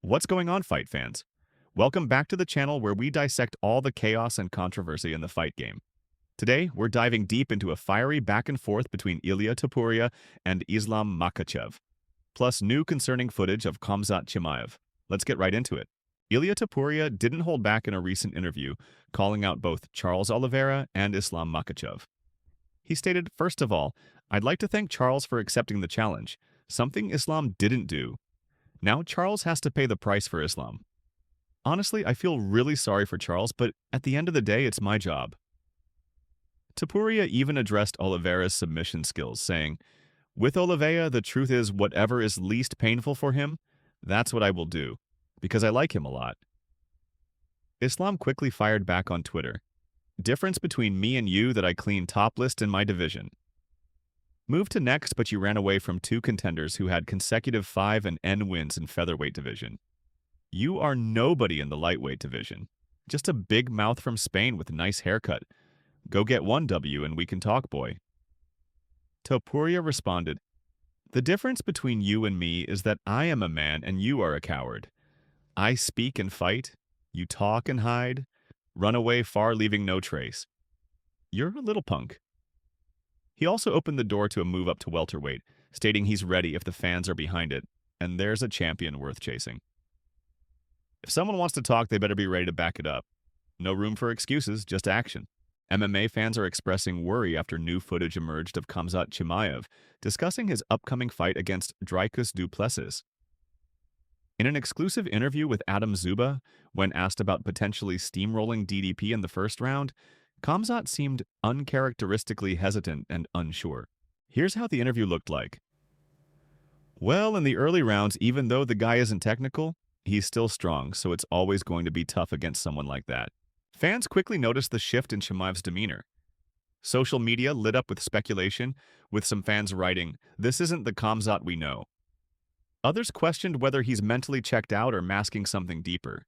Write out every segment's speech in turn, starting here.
What's going on, fight fans? Welcome back to the channel where we dissect all the chaos and controversy in the fight game. Today, we're diving deep into a fiery back and forth between Ilia Topuria and Islam Makhachev, plus new concerning footage of Khamzat Chimaev. Let's get right into it. Ilia Topuria didn't hold back in a recent interview, calling out both Charles Oliveira and Islam Makhachev. He stated, "First of all, I'd like to thank Charles for accepting the challenge, something Islam didn't do. Now Charles has to pay the price for Islam. Honestly, I feel really sorry for Charles, but at the end of the day, it's my job." Topuria even addressed Oliveira's submission skills, saying, "With Oliveira, the truth is whatever is least painful for him, that's what I will do, because I like him a lot." Islam quickly fired back on Twitter, "Difference between me and you that I clean top list in my division. Moved to next, but you ran away from two contenders who had consecutive 5 and N wins in featherweight division. You are nobody in the lightweight division. Just a big mouth from Spain with a nice haircut. Go get one W and we can talk, boy." Topuria responded, "The difference between you and me is that I am a man and you are a coward. I speak and fight. You talk and hide. Run away far, leaving no trace. You're a little punk." He also opened the door to a move up to welterweight, stating he's ready if the fans are behind it, and there's a champion worth chasing. If someone wants to talk, they better be ready to back it up. No room for excuses, just action. MMA fans are expressing worry after new footage emerged of Khamzat Chimaev discussing his upcoming fight against Dricus du Plessis. In an exclusive interview with Adam Zuba, when asked about potentially steamrolling DDP in the first round, Khamzat seemed uncharacteristically hesitant and unsure. Here's how the interview looked like. "Well, in the early rounds, even though the guy isn't technical, he's still strong, so it's always going to be tough against someone like that." Fans quickly noticed the shift in Chimaev's demeanor. Social media lit up with speculation, with some fans writing, "This isn't the Khamzat we know." Others questioned whether he's mentally checked out or masking something deeper.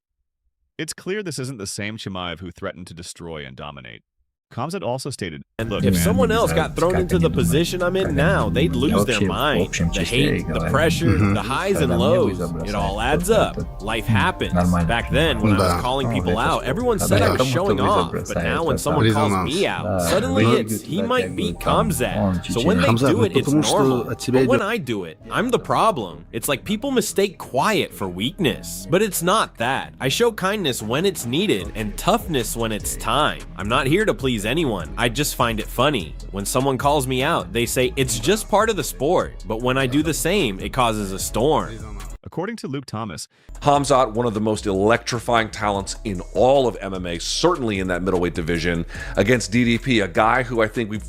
It's clear this isn't the same Chimaev who threatened to destroy and dominate. Khamzat also stated, "Look, If man, someone else got thrown into the position I'm in now, they'd lose their mind. The hate, the pressure, the highs and lows, it all adds up. Life happens. Back then, when I was calling people out, everyone said I was showing off. But now when someone calls me out, suddenly it's, he might beat Khamzat. So when they do it, it's normal. But when I do it, I'm the problem. It's like people mistake quiet for weakness. But it's not that. I show kindness when it's needed and toughness when it's time. I'm not here to please anyone. I just find it funny. When someone calls me out, they say it's just part of the sport, but when I do the same, it causes a storm." According to Luke Thomas, Khamzat, one of the most electrifying talents in all of MMA, certainly in that middleweight division, against DDP, a guy who I think we've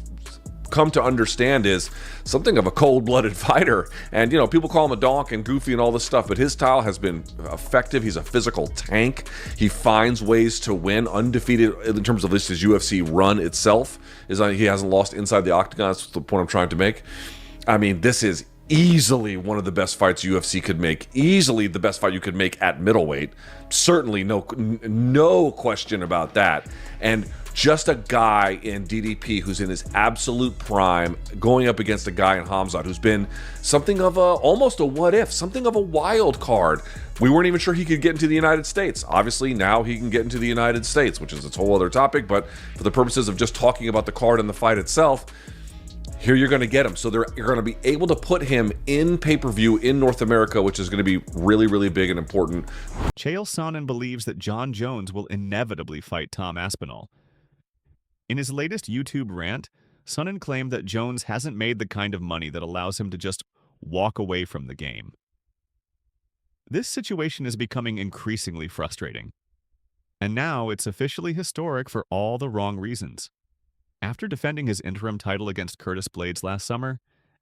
come to understand is something of a cold-blooded fighter. And, you know, people call him a donk and goofy and all this stuff, but his style has been effective. He's a physical tank. He finds ways to win, undefeated in terms of his UFC run itself. He hasn't lost inside the octagon. That's the point I'm trying to make. I mean, this is easily one of the best fights UFC could make. Easily the best fight you could make at middleweight. Certainly no question about that. And just a guy in DDP who's in his absolute prime going up against a guy in Khamzat who's been something of almost a what if, something of a wild card. We weren't even sure he could get into the United States. Obviously, now he can get into the United States, which is a whole other topic. But for the purposes of just talking about the card and the fight itself, here you're going to get him. So you're going to be able to put him in pay-per-view in North America, which is going to be really, really big and important. Chael Sonnen believes that Jon Jones will inevitably fight Tom Aspinall. In his latest YouTube rant, Sonnen claimed that Jones hasn't made the kind of money that allows him to just walk away from the game. This situation is becoming increasingly frustrating. And now it's officially historic for all the wrong reasons. After defending his interim title against Curtis Blades last summer,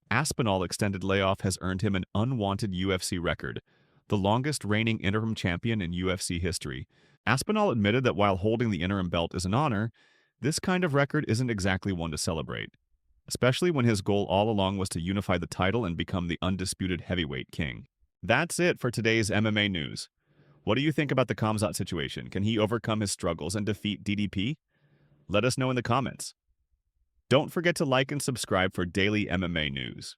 Aspinall's extended layoff has earned him an unwanted UFC record, the longest reigning interim champion in UFC history. Aspinall admitted that while holding the interim belt is an honor, this kind of record isn't exactly one to celebrate, especially when his goal all along was to unify the title and become the undisputed heavyweight king. That's it for today's MMA news. What do you think about the Khamzat situation? Can he overcome his struggles and defeat DDP? Let us know in the comments. Don't forget to like and subscribe for daily MMA news.